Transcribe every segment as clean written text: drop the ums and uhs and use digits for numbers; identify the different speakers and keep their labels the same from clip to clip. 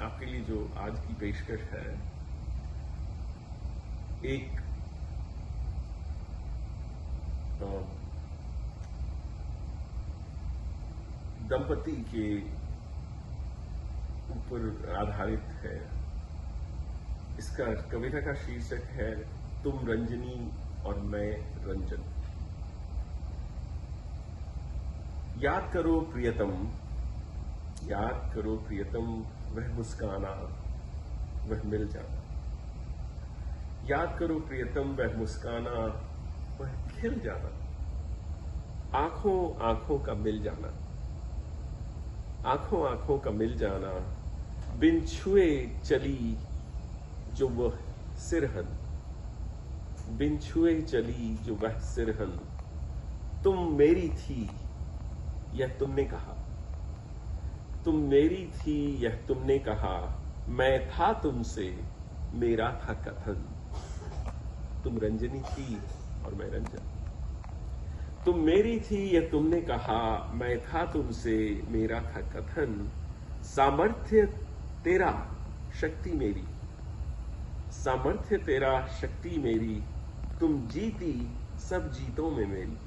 Speaker 1: आपके लिए जो आज की पेशकश है, एक दंपति के ऊपर आधारित है। इसका कविता का शीर्षक है तुम रंजनी और मैं रंजन। याद करो प्रियतम, याद करो प्रियतम, वह मुस्काना, वह मिल जाना। याद करो प्रियतम, वह मुस्काना, वह खिल जाना। आंखों आंखों का मिल जाना, आंखों आंखों का मिल जाना। बिन छुए चली जो वह सिरहन, बिन छुए चली जो वह सिरहन। तुम मेरी थी यह तुमने कहा, तुम मेरी थी यह तुमने कहा। मैं था तुमसे मेरा था कथन। तुम रंजनी थी और मैं रंजन। तुम मेरी थी यह तुमने कहा, मैं था तुमसे मेरा था कथन। सामर्थ्य तेरा शक्ति मेरी, सामर्थ्य तेरा शक्ति मेरी। तुम जीती सब जीतों में मेरी,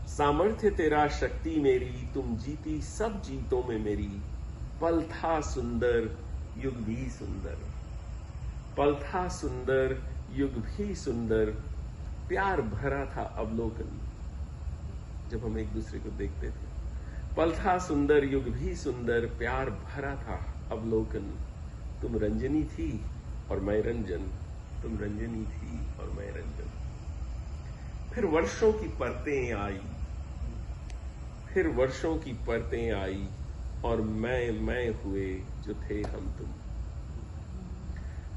Speaker 1: सामर्थ्य तेरा शक्ति मेरी। तुम जीती सब जीतों में मेरी। पल था सुंदर युग भी सुंदर, पल था सुंदर युग भी सुंदर। प्यार भरा था अवलोकन, जब हम एक दूसरे को देखते थे। पल था सुंदर युग भी सुंदर, प्यार भरा था अवलोकन। तुम रंजनी थी और मैं रंजन, तुम रंजनी थी और मैं रंजन। फिर वर्षों की परतें आई, फिर वर्षों की परतें आई, और मैं हुए जो थे हम तुम।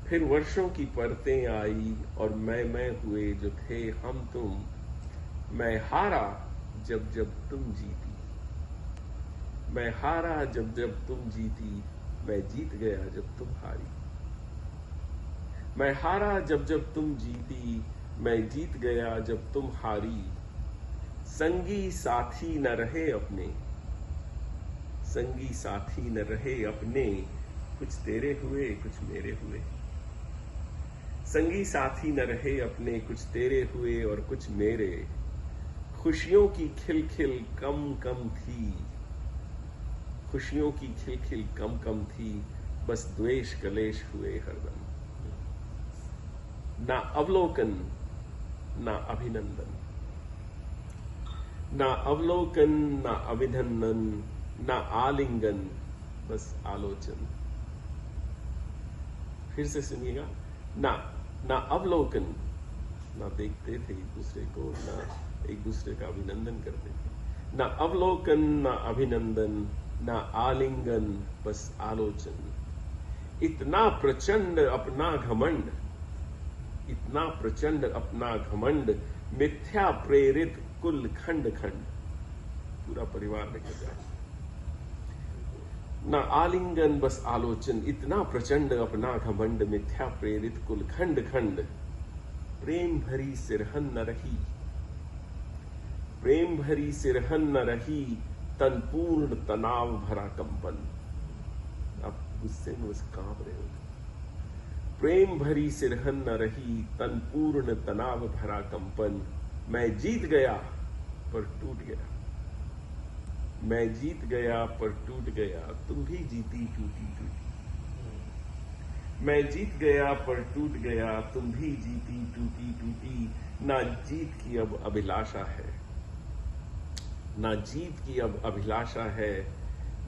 Speaker 1: फिर वर्षों की परतें आई और मैं हुए जो थे हम तुम। मैं हारा जब जब तुम जीती, मैं हारा जब जब तुम जीती। मैं जीत गया जब तुम हारी, मैं हारा जब जब तुम जीती। मैं जीत गया जब तुम हारी। संगी साथी न रहे अपने, संगी साथी न रहे अपने। कुछ तेरे हुए कुछ मेरे हुए, संगी साथी न रहे अपने। कुछ तेरे हुए और कुछ मेरे। खुशियों की खिलखिल कम कम थी, खुशियों की खिलखिल कम कम थी। बस द्वेष कलेश हुए हरदम। ना अवलोकन ना अभिनंदन, ना अवलोकन ना अभिनंदन। ना आलिंगन बस आलोचन। फिर से सुनिएगा। ना ना अवलोकन, ना देखते थे एक दूसरे को, ना एक दूसरे का अभिनंदन करते थे। ना अवलोकन ना अभिनंदन, ना आलिंगन बस आलोचन। इतना प्रचंड अपना घमंड, इतना प्रचंड अपना घमंड। मिथ्या प्रेरित कुल खंड खंड। पूरा परिवार लेकर जाए। ना आलिंगन बस आलोचन। इतना प्रचंड अपना घमंड। मिथ्या प्रेरित कुल खंड खंड। प्रेम भरी सिरहन न रही, प्रेम भरी सिरहन न रही। तन पूर्ण तनाव भरा कंपन। आप गुस्से में बस कांप रहे हो। प्रेम भरी सिरहन न रही, तन पूर्ण तनाव भरा कंपन। मैं जीत गया पर टूट गया, मैं जीत गया पर टूट गया। तुम भी जीती टूटी टूटी। मैं जीत गया पर टूट गया, तुम भी जीती टूटी टूटी। ना जीत की अब अभिलाषा है, ना जीत की अब अभिलाषा है।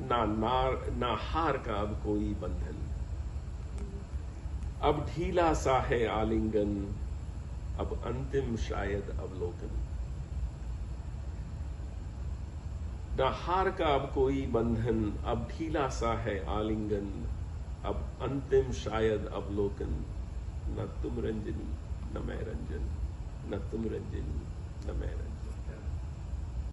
Speaker 1: ना हार का अब कोई बंधन। अब ढीला सा है आलिंगन, अब अंतिम शायद अवलोकन। ना हार का अब कोई बंधन, अब ढीला सा है आलिंगन। अब अंतिम शायद अवलोकन। न तुम रंजनी न मैं रंजन, न तुम रंजनी न मैं रंजन।